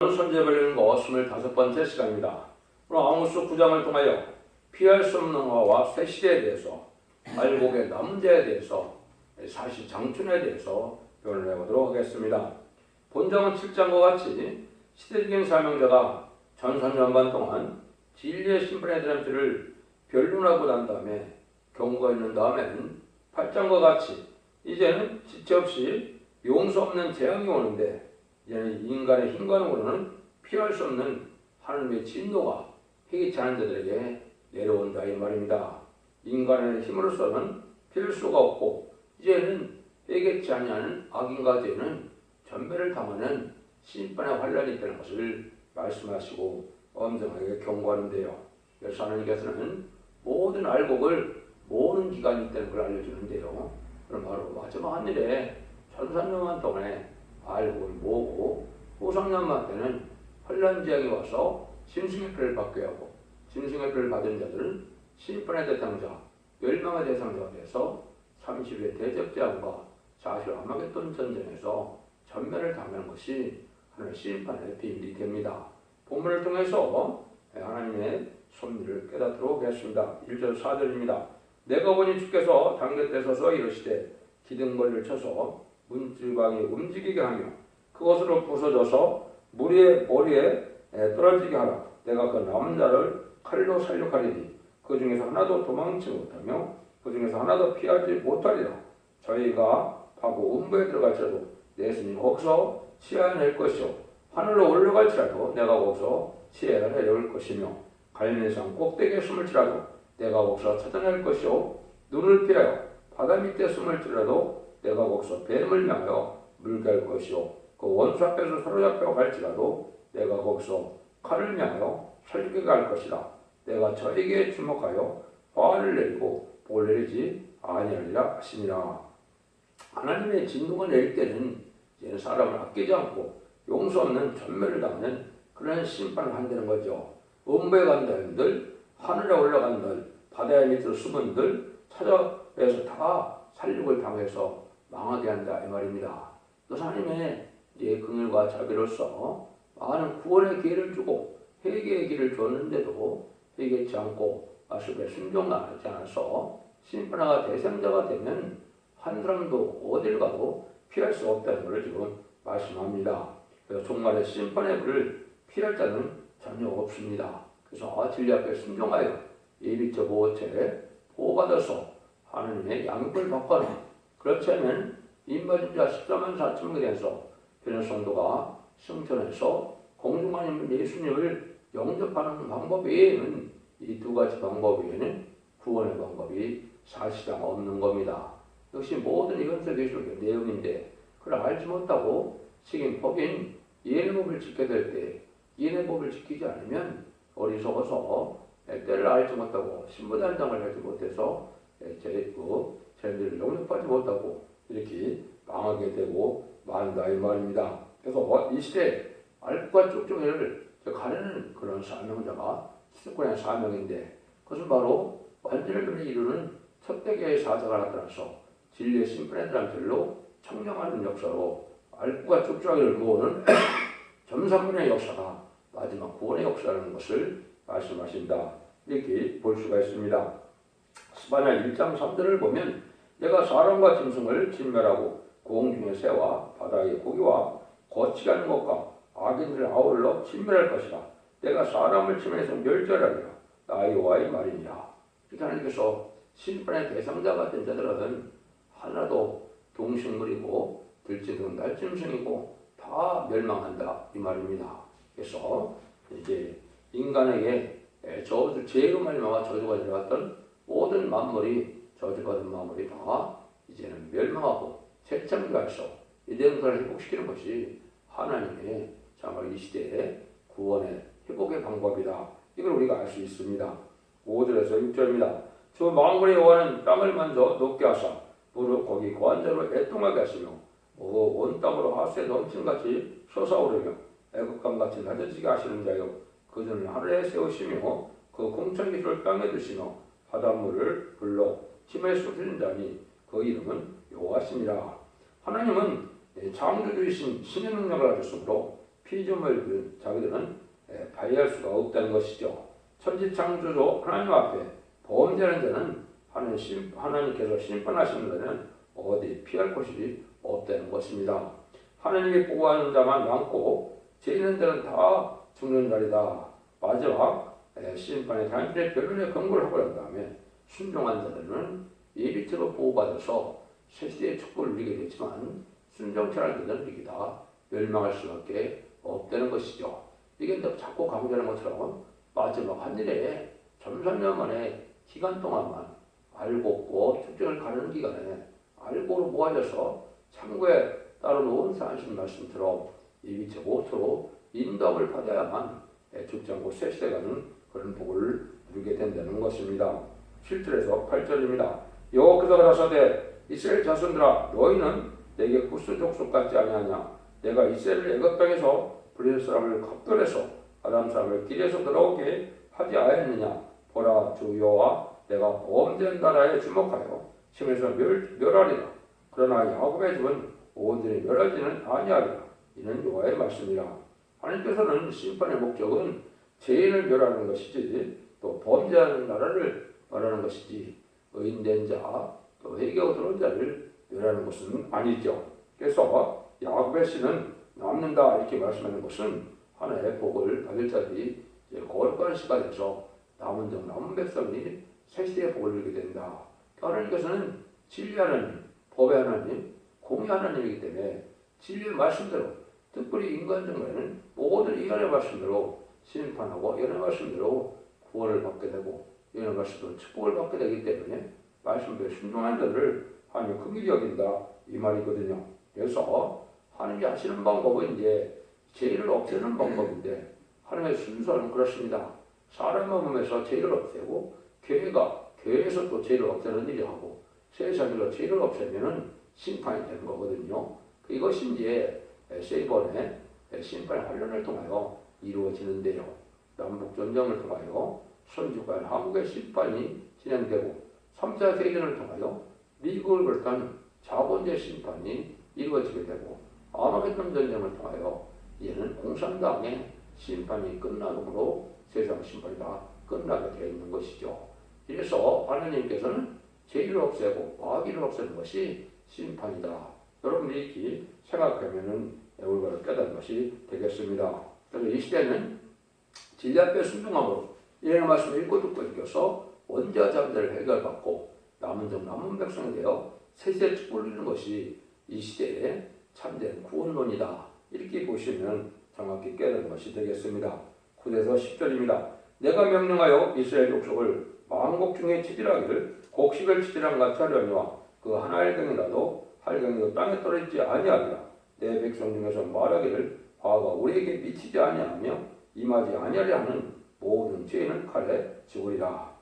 선제별리는 거 25번째 시간입니다. 오늘 아모스 9장을 통하여 피할 수 없는 화와 새 시대에 대해서, 알곡의 남자에 대해서, 사시 장춘에 대해서 표현을 해보도록 하겠습니다. 본장은 7장과 같이 시대적인 사명자가 전선전반 동안 진리의 심판의 드럼치를 변론하고 난 다음에 경고가 있는 다음에는 8장과 같이 이제는 지체 없이 용서 없는 재앙이 오는데, 이제는 인간의 힘관으로는 피할 수 없는 하나님의 진노가 회개치 않은 자들에게 내려온다 이 말입니다. 인간의 힘으로서는 피할 수가 없고, 이제는 회개치 아니하는 악인과 죄는 전멸을 당하는 심판의 환란이 있다는 것을 말씀하시고 엄정하게 경고하는데요. 그래서 하나님께서는 모든 알곡을 모으는 기간이 있다는 걸 알려주는데요. 그럼 바로 마지막 한 일에 천산년만 동안에 알곡을 모으고 후상년만 때는 환란 재앙이 와서 짐승의 피를 받게 하고, 짐승의 피를 받은 자들은 심판의 대상자, 멸망의 대상자가 돼서 30의 대적재앙과 자실 아마겟돈 전쟁에서 전멸을 당하는 것이 하나님의 심판의 비밀이 됩니다. 본문을 통해서 하나님의 섭리를 깨닫도록 하겠습니다. 1절 4절입니다. 내가 보니 주께서 당곁에 서서 이르시되 기둥머리를 쳐서 문지방이 움직이게 하며 그것으로 부서져서 무리의 머리에 떨어지게 하라. 내가 그 남은 자를 칼로 살육하리니 그 중에서 하나도 도망치 못하며 그 중에서 하나도 피하지 못하리라. 저희가 파고 음부에 들어갈지라도 내 손이 거기서 치어낼 것이요 하늘로 올라갈지라도 내가 거기서 치어내려올 것이며 갈매산 꼭대기에 숨을지라도 내가 거기서 찾아낼 것이요 눈을 피하여 바다 밑에 숨을지라도 내가 거기서 뱀을 명하여 물게 할 것이요 그 원수 앞에서 사로잡혀 갈지라도 내가 거기서 칼을 명하여 살게 갈 것이라. 내가 저에게 주목하여 화를 내리고 복을 내리지 아니하리라 하시니라. 하나님의 진노가 내릴 때는 이제는 사람을 아끼지 않고 용서 없는 전멸을 당하는 그런 심판을 한다는 거죠. 음부에 간다는들, 하늘에 올라간들, 바다의 밑으로 숨은들 찾아내서 다 살육을 당해서 망하게 한다 이 말입니다. 또 하나님의 이제 긍휼과 자비로서 많은 구원의 기회를 주고 회개의 길을 줬는데도 회개치 않고 아쉽게 순종하지 않아서 심판하가 대상자가 되면 한 사람도 어딜 가도 피할 수 없다는 것을 지금 말씀합니다. 그래서 종말의 심판의 불을 피할 자는 전혀 없습니다. 그래서 진리 앞에 순종하여 예비처 보호체에 보호받아서 하나님의 양육을 받거나, 그렇지 않으면 인바진 자 14만 4천명에 대해서 변의 성도가 승천해서 공중한 예수님을 영접하는 방법 외에는, 이 두 가지 방법 외에는 구원의 방법이 사실상 없는 겁니다. 역시 모든 이건서 계시록의 내용인데 그걸 알지 못하고 지금 법인 예내법을 지켜야 될 때 예내법을 지키지 않으면 어리석어서 때를 알지 못하고 신부단장을 하지 못해서 쟤들을 영접하지 못하고 이렇게 망하게 되고 만다 이 말입니다. 그래서 이 시대에 알곡과 쭉쭉이를 가르는 그런 사명자가 기득권의 사명인데, 그것은 바로 완전을 이루는 첫 대계의 사자가 나타나서 진리의 심판의 드럼들로 청정하는 역사로 알곡과 쭉쭉이를 모으는 점산문의 역사가 마지막 구원의 역사라는 것을 말씀하신다 이렇게 볼 수가 있습니다. 스바냐 1장 3절을 보면 내가 사람과 짐승을 진멸하고 공중의 새와 바다의 고기와 거치가는 것과 악인들을 아울러 진멸할 것이라. 내가 사람을 치면서 멸절하리라. 나 여호와의 말이니라. 이렇게 하나님께서 심판의 대상자가 된 자들은 하나도 동식물이고 들쥐든 날짐승이고 다 멸망한다 이 말입니다. 그래서 이제 인간에게 죄로 말미암아 저주가 들어갔던 모든 만물이, 저주받은 만물이 다 이제는 멸망하고 재창조해서 이대응들을 회복시키는 것이 하나님의 정말 이 시대의 구원의 회복의 방법이다. 이걸 우리가 알 수 있습니다. 5절에서 6절입니다. 저 만군의 여호와는 땅을 만져 높게 하사 무릇 거기 거한 자로 애통하게 하시며 온 땅으로 하수에 넘침같이 솟아오르며 애국강같이 낮아지게 하시는 자여 그들은 하늘에 세우시며 그 공창기를 땅에 두시며 바닷물을 불러 힘에 쏟으는 자니 그 이름은 여호와시니라. 하나님은 창조주이신 신의 능력을 가졌으므로 피조물 그 자기들은 파해할 수가 없다는 것이죠. 천지창조주 하나님 앞에 범죄하는 자는 하나님께서 심판하시는 데는 어디 피할 곳이 없다는 것입니다. 하나님이 보호하는 자만 남고 죄 있는 자는 다 죽는 자리다. 마지막 심판의 당신의 변론의 경고를 하고 난 다음에 순종한 자들은 예비체로 보호받아서 새시대의 축복을 누리게 되지만 순종치 않은 자들은 이게 다 멸망할 수밖에 없다는 것이죠. 이게 자꾸 강조하는 것처럼 마지막 한일에 점선년 만에 기간 동안만 알고 없고 축제를 가는 기간에 알고로 모아져서 참고에 따로 놓은 산신 말씀처럼 예비체 모토로 인도함을 받아야만 죽지 않고 새시대 가는 그런 복을 누리게 된다는 것입니다. 7절에서 8절입니다. 여호와께서 가라사대 이스라엘 자손들아 너희는 내게 후스 족속 같지 아니하냐. 내가 이스라엘을 애굽 땅에서 블레셋 사람을 갑돌에서 아람 사람을 길에서 들어오게 하지 아니하느냐. 보라 주 여호와 내가 범죄한 나라에 주목하여 심에서 멸하리라. 그러나 야곱의 집은 온전히 멸하지는 아니하리라. 이는 여호와의 말씀이라. 하나님께서는 심판의 목적은 죄인을 멸하는 것이지 또 범죄하는 나라를 말하는 것이지 의인된 자 또 회개하고 들어온 자를 멸하는 것은 아니죠. 그래서 야곱의 씨는 남는다 이렇게 말씀하는 것은 하나의 복을 받을 자들이 거룩한 시간에서 남은 정 남은 백성이 새시대의 복을 누리게 된다. 하나님께서는 진리 하나님, 법의 하나님, 공의 하나님이기 때문에 진리의 말씀대로 특별히 인간정말에는 모든 인간의 말씀대로 심판하고 연의 말씀대로 구원을 받게 되고 연의 말씀대로 축복을 받게 되기 때문에 말씀대로 순종한 자를 하나님이 긍휼히 여긴다 이 말이거든요. 그래서 하나님이 하시는 방법은 이제 죄를 없애는 방법인데 하나님의 순서는 그렇습니다. 사람의 몸에서 죄를 없애고 교회에서 또 죄를 없애는 일을 하고 세상에서 죄를 없애면은 심판이 되는 거거든요. 이것이 이제 세 번의 심판의 환란을 통하여 이루어지는데요. 남북전쟁을 통하여 선주간 한국의 심판이 진행되고 3차 세계를 통하여 미국을 비롯한 자본주의 심판이 이루어지게 되고 아마겟돈 전쟁을 통하여 이제는 공산당의 심판이 끝나므로 세상 심판이 다 끝나게 되어 있는 것이죠. 그래서 하나님께서는 죄를 없애고 마귀를 없애는 것이 심판이다. 여러분들이 이렇게 생각하면은 올바로 깨달은 것이 되겠습니다. 그래서 이 시대는 진리 앞에 순종함으로 이런 말씀을 읽고 듣고 읽어서 원죄와 자들을 해결받고 남은 정 남은 백성이 되어 새시대 축복을 누리는 것이 이 시대의 참된 구원론이다. 이렇게 보시면 정확히 깨달은 것이 되겠습니다. 9에서 10절입니다. 내가 명령하여 이스라엘 족속을 만국 중에 치질하기를 곡식을 치질한 같이 하려니와 그 한 알갱이라도 할갱이도 땅에 떨어지지 아니하리라. 내 백성 중에서 말하기를 화가 우리에게 미치지 아니하며 임하지 아니하려 하는 모든 죄인은 칼에 죽으리라.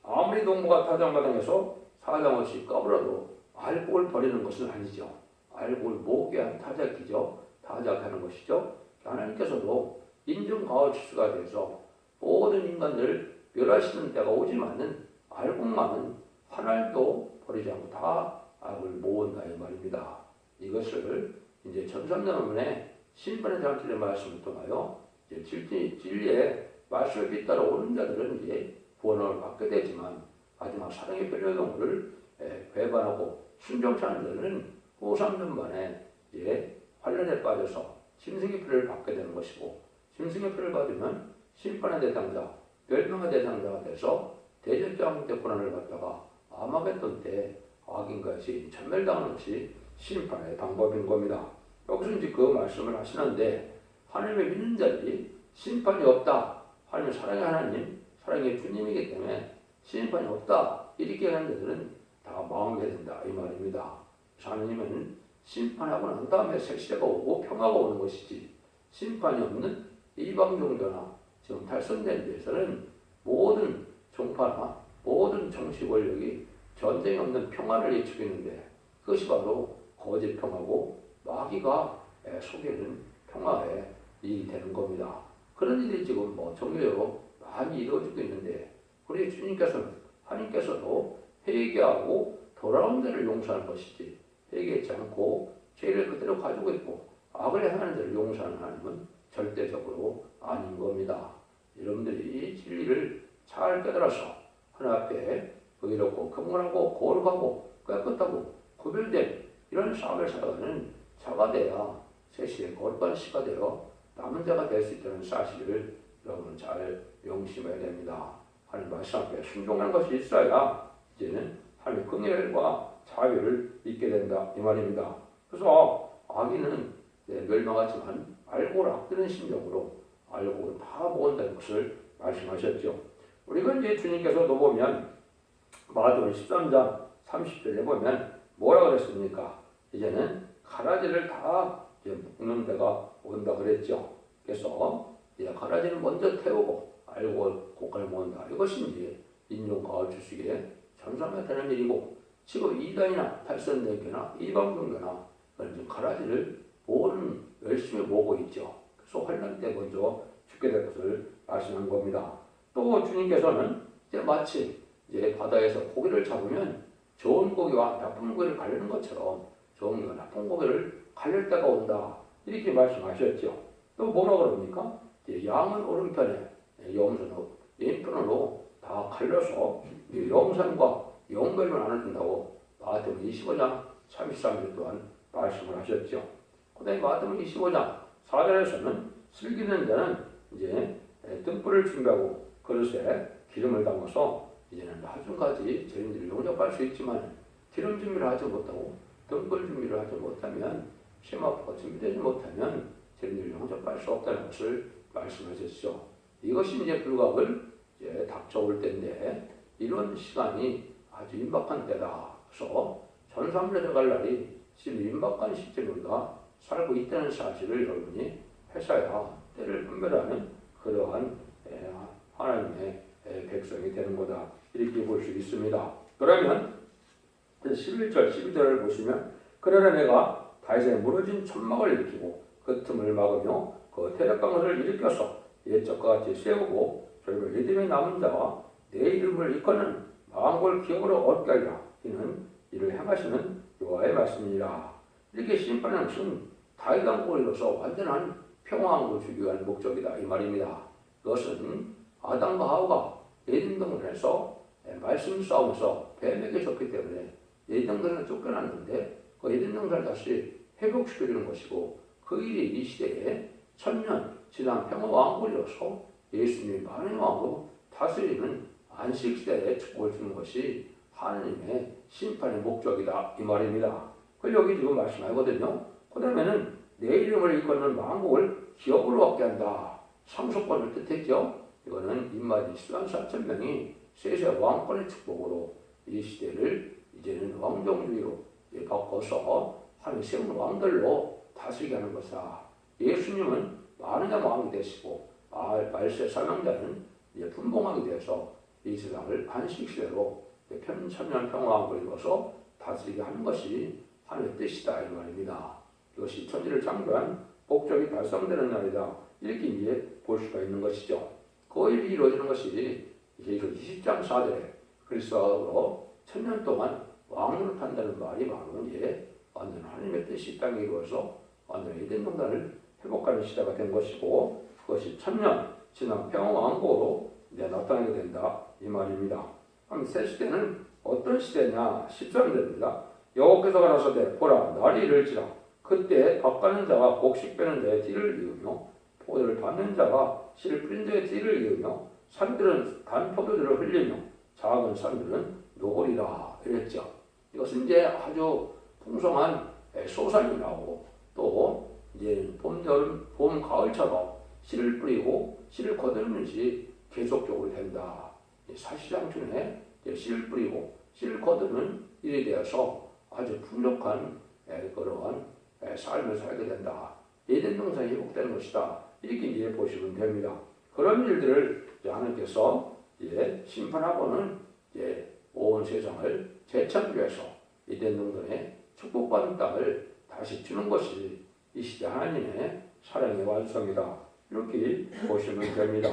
아무리 농부가 타작마당에서 사정없이 까불어도 알곡을 버리는 것은 아니죠. 알곡을 모기한 타작이죠. 타작하는 것이죠. 하나님께서도 인종가오치수가 돼서 모든 인간들을 멸하시는 때가 오지만은 알곡만은 하나도 버리지 않고 다 악을 모은다 이 말입니다. 이것을 이제 전삼년문에 심판의 장치의 말씀을 통하여 이제 진리의 말씀을 뒤따라 오는 자들은 이제 구원을 받게 되지만 마지막 사랑의 변호동을 배반하고 순종치 않은 자들은 후 3년 만에 이제 환란에 빠져서 짐승의 피를 받게 되는 것이고 짐승의 피를 받으면 심판의 대상자, 멸망의 대상자가 돼서 대전장 때 고난을 받다가 아마겟돈 때 악인과 죄인 전멸당하는 것이 심판의 방법인 겁니다. 여기서 이제 그 말씀을 하시는데 하나님의 믿는 자들이 심판이 없다. 하나님 사랑의 하나님, 사랑의 주님이기 때문에 심판이 없다. 이렇게 하는 자들은 다 망하게 된다. 이 말입니다. 하나님은 심판하고 난 다음에 색시대가 오고 평화가 오는 것이지 심판이 없는 이방 종교나 지금 탈선된 데에서는 모든 종파나 모든 정치 권력이 전쟁이 없는 평화를 예측고 있는데 그것이 바로 거짓 평화고 마귀가 속이는 평화의 일이 되는 겁니다. 그런 일이 지금 정교로 많이 이루어지고 있는데 우리 주님께서는 하나님께서도 회개하고 돌아온 자를 용서하는 것이지 회개하지 않고 죄를 그대로 가지고 있고 악을 행하는 자를 용서하는 하나님은 절대적으로 아닌 겁니다. 여러분들이 이 진리를 잘 깨달아서 하나님 앞에 의롭고 경건하고 거룩하고 깨끗하고 구별된 이런 삶을 살아가는 자가 되어 새 시대에 거룩한 시가 되어 남은 자가 될 수 있다는 사실을 여러분은 잘 명심해야 됩니다. 하나님 말씀 앞에 순종하는 것이 있어야 이제는 하나님의 긍휼과 자유를 잊게 된다 이 말입니다. 그래서 악인은 멸망하지만 알고 악드는 심정으로 알고 다 모은다는 것을 말씀하셨죠. 우리가 이제 주님께서도 보면 마태복음 13장 30절에 보면 뭐라 그랬습니까? 이제는 가라지를 다 이제 묶는 데가 온다 그랬죠. 그래서 이제 가라지를 먼저 태우고 알고 고깔 모은다. 이것이 이제 인종 가을 주식에 전사가 되는 일이고 지금 이단이나 팔선대교나 이방종교나 지금 가라지를 모으는 열심히 모으고 있죠. 그래서 환란 때 먼저 죽게 될 것을 말씀한 겁니다. 또 주님께서는 이제 마치 이제 바다에서 고기를 잡으면 좋은 고기와 나쁜 고기를 가르는 것처럼 좋은 고기와 나쁜 고기를 가릴 때가 온다 이렇게 말씀하셨죠. 또 뭐라 그럽니까? 이제 양은 오른편에 염소는 왼편으로 다 갈려서 영산과 영별로 나눠준다고 마태복음 25장 33절 또한 말씀을 하셨죠. 그다음에 마태복음 25장 4절에서는 슬기는 자는 이제 등불을 준비하고 그릇에 기름을 담아서 이제는 나중까지 죄인들을 용접할 수 있지만 기름 준비를 하지 못하고 등불 준비를 하지 못하면 세마포가 준비되지 못하면 죄인들을 용접할 수 없다는 것을 말씀하셨죠. 이것이 이제 불가을 이제 닥쳐올 때인데 이런 시간이 아주 임박한 때다. 그래서 전삼에 들어갈 날이 지금 임박한 시점에 우리가 살고 있다는 사실을 여러분이 회사야 때를 분별하는 그러한 하나님의 백성이 되는 거다. 이렇게 볼 수 있습니다. 그러면 11절, 12절을 보시면 그러나 내가 다윗의 무너진 천막을 일으키고 그 틈을 막으며 그 태력강을 일으켜서 옛적과 같이 세우고 저희가 믿음의 남은 자와 내 이름을 일컫는 망골 기업으로 얻게 하리라. 이는 이를 행하시는 여호와의 말씀이니라. 이렇게 심판하는 것은 다윗 왕국으로서 완전한 평화함을 주기 위한 목적이다 이 말입니다. 그것은 아담과 하와가 에덴 동산에서 말씀 싸움에서 뱀에게 졌기 때문에 에덴 동산에 쫓겨났는데 그 에덴 동산을 다시 회복시켜주는 것이고 그 일이 이 시대에 천년 지난 평화 왕국으로서 예수님이 만의 왕으로 다스리는 안식시대에 축복을 주는 것이 하나님의 심판의 목적이다 이 말입니다. 그걸 여기 지금 말씀하거든요. 그 다음에는 내 이름을 일컫는 왕국을 기업으로 얻게 한다. 상속권을 뜻했죠. 이거는 인마디 10만 4천 명이 세세 왕권의 축복으로 이 시대를 이제는 왕정주의로 바꿔서 하나님 세운 왕들로 다스리게 하는 것이다. 예수님은 많은 왕이 되시고 말세 사명자는 분봉왕이 되어서 이 세상을 안식시대로 천년 평화왕국을 이루어서 다스리게 하는 것이 하나님의 뜻이다 이 말입니다. 이것이 천지를 창조한 목적이 달성되는 날이다. 이렇게 이제 볼 수가 있는 것이죠. 그 일이 이루어지는 것이 이제 20장 4절에 그리스도로 천년 동안 왕으로 탄다는 말이 바로 이제 완전 하나님의 뜻이 땅에 이루어서 완전 에덴 동산을 회복하는 시대가 된 것이고 그것이 천년 지난 평화왕국으로 이제 나타나게 된다 이 말입니다. 그럼 새 시대는 어떤 시대냐? 13절입니다. 여호와께서 가라사대 보라 날이 이를지라 그때 밥 가는 자가 곡식 빼는 자의 띠를 이으며 포도를 받는 자가 씨를 뿌린 자의 띠를 이으며 산들은 단 포도들을 흘리며 작은 산들은 노골이라 이랬죠. 이것은 이제 아주 풍성한 소산이라고 또 이제 봄, 여름, 봄, 가을처럼 씨를 뿌리고 씨를 거두는 것이 계속적으로 된다. 사시장춘에 씨를 뿌리고 씨를 거두는 일이 되어서 아주 풍족한 그러한 삶을 살게 된다. 에덴 동산이 회복되는 것이다. 이렇게 이제 보시면 됩니다. 그런 일들을 하나님께서 이제 심판하고는 이제 온 세상을 재창조해서 에덴 동산에 축복받은 땅을 다시 주는 것이 이 시대 하나님의 사랑의 완성이다. 이렇게 보시면 됩니다.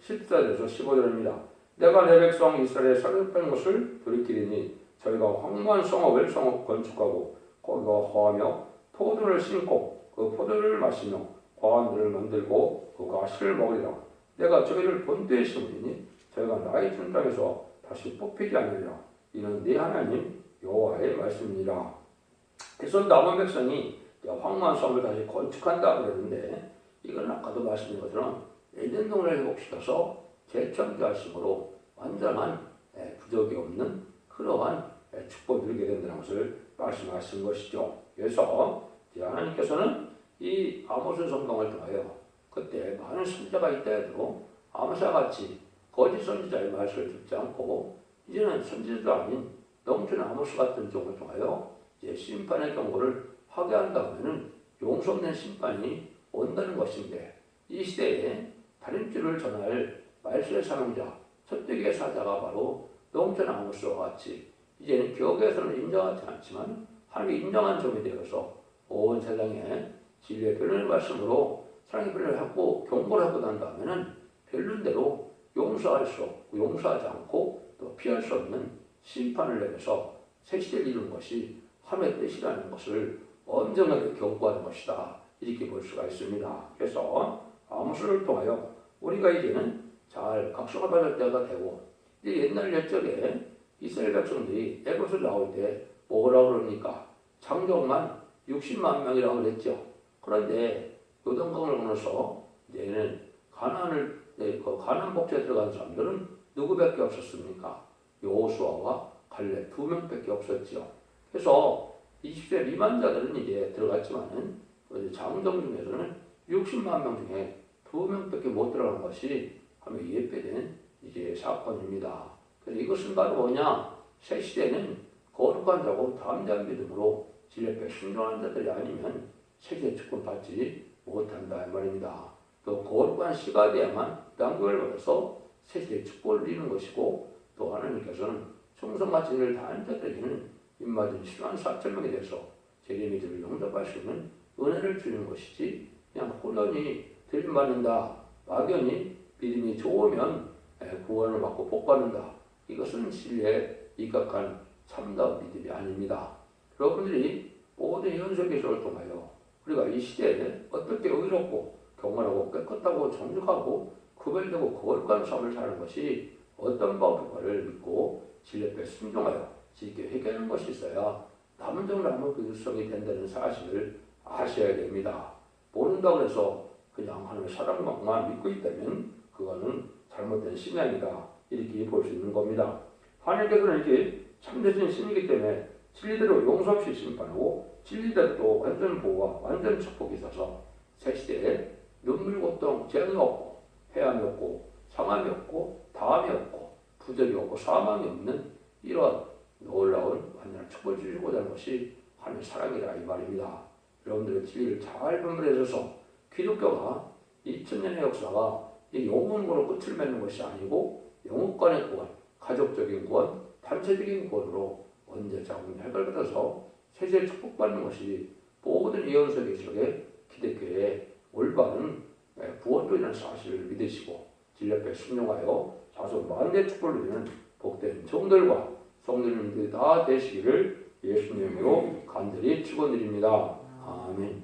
14절에서 15절입니다. 내가 내 백성 이스라엘의 살렸던 것을 돌이키리니 저희가 황무한 성읍을 건축하고 거기가 허하며 포도를 심고 그 포도를 마시며 과관들을 만들고 그 가시를 먹으리라. 내가 저희를 본때에 심으리니 저희가 나의 준 땅에서 다시 뽑히지 않으리라. 이는 네 하나님 여호와의 말씀이니라. 그래서 남은 백성이 황무한 성을 다시 건축한다 그랬는데 이건 아까도 말씀드린 것처럼 에덴 동네를 회복시켜서 재천지하심으로 완전한 부족이 없는 그러한 축복을 누리게 된다는 것을 말씀하신 것이죠. 그래서 하나님께서는 이 아모스 성경을 통하여 그때 많은 선지자가 있다 해도 아모스와 같이 거짓 선지자의 말씀을 듣지 않고 이제는 선지자도 아닌 농촌 아모스 같은 종을 통하여 이제 심판의 경고를 하게 한다면은 용서 없는 심판이 온다는 것인데 이 시대에 다림줄을 전할 말씀의 사명자 첫째의 사자가 바로 농촌 아모스와 같이 이제는 교회에서는 인정하지 않지만 하나님이 인정한 종이 되어서 온 세상에 진리의 변론의 말씀으로 사랑의 변론을 하고 경고를 하고 난 다음에는 변론대로 용서할 수 없고 용서하지 않고 또 피할 수 없는 심판을 내려서 새 시대를 이루는 것이 하나님의 뜻이라는 것을 엄정하게 경고하는 것이다. 이렇게 볼 수가 있습니다. 그래서 아모스를 통하여 우리가 이제는 잘 각성을 받을 때가 되고 옛날 옛적에 이스라엘 백성들이 애굽에서 나올 때 뭐라고 그럽니까? 장정만 60만 명이라고 그랬죠. 그런데 요단강을 건너서 이제는 가나안 복지에 들어간 사람들은 누구밖에 없었습니까? 여호수아와 갈렙 2명밖에 없었죠. 그래서 20세 미만자들은 이제 들어갔지만은 장정 중에서는 60만 명 중에 2명밖에 못 들어간 것이 하면 예배된 이제 사건입니다. 그래서 이것은 바로 뭐냐? 새 시대는 거룩한 자고 담대한 믿음으로 진리 앞에 순종하는 자들이 아니면 세계 축복 받지 못한다 이 말입니다. 또 거룩한 씨가 돼야만 양육을 받아서 세계 축복을 누리는 것이고 또 하나님께서는 충성과 진리를 다하는 자들에게는 입맞은 심한 4,000명에 대해서 재림 믿음을 용납할 수 있는 은혜를 주는 것이지 그냥 호련히 들림받는다 막연히 믿음이 좋으면 구원을 받고 복받는다 이것은 진리에 입각한 참다운 믿음이 아닙니다. 여러분들이 모든 현실 기술을 통하여 우리가 이 시대에 어떻게 의롭고 경건하고 깨끗하고 정직하고 구별되고 거룩한 삶을 사는 것이 어떤 방법을 믿고 진리 앞에 순종하여 지게 회개하는 것이 있어야 남정나무 그리스도성이 된다는 사실을 아셔야 됩니다. 모른다고 해서 그냥 하나님의 사랑만 믿고 있다면 그거는 잘못된 신앙이다 이렇게 볼 수 있는 겁니다. 하나님께서는 이렇게 참되신 신이기 때문에 진리대로 용서 없이 심판하고 진리대로 또 완전 보호와 완전 축복이 있어서 새 시대에 눈물 고통 재앙이 없고 해함이 없고 상함이 없고 다함이 없고 부적이 없고 사망이 없는 이런 놀라운 완전한 축복을 주시고자 하는 것이 하나님의 사랑이라 이 말입니다. 여러분들의 진리를 잘 분별해줘서 기독교가 2000년의 역사가 이 영혼으로 끝을 맺는 것이 아니고 영혼간의 구원, 가족적인 구원, 단체적인 구원으로 언제 자국이 해결받아서 세세에 축복받는 것이 모든 예언서 계시록의 기독교의 올바른 구원론이라는 사실을 믿으시고 진리 앞에 순종하여 자손 만대 축복을 누리는 복된 종들과 성도님들이 다 되시기를 예수님으로 간절히 축원드립니다. 아멘.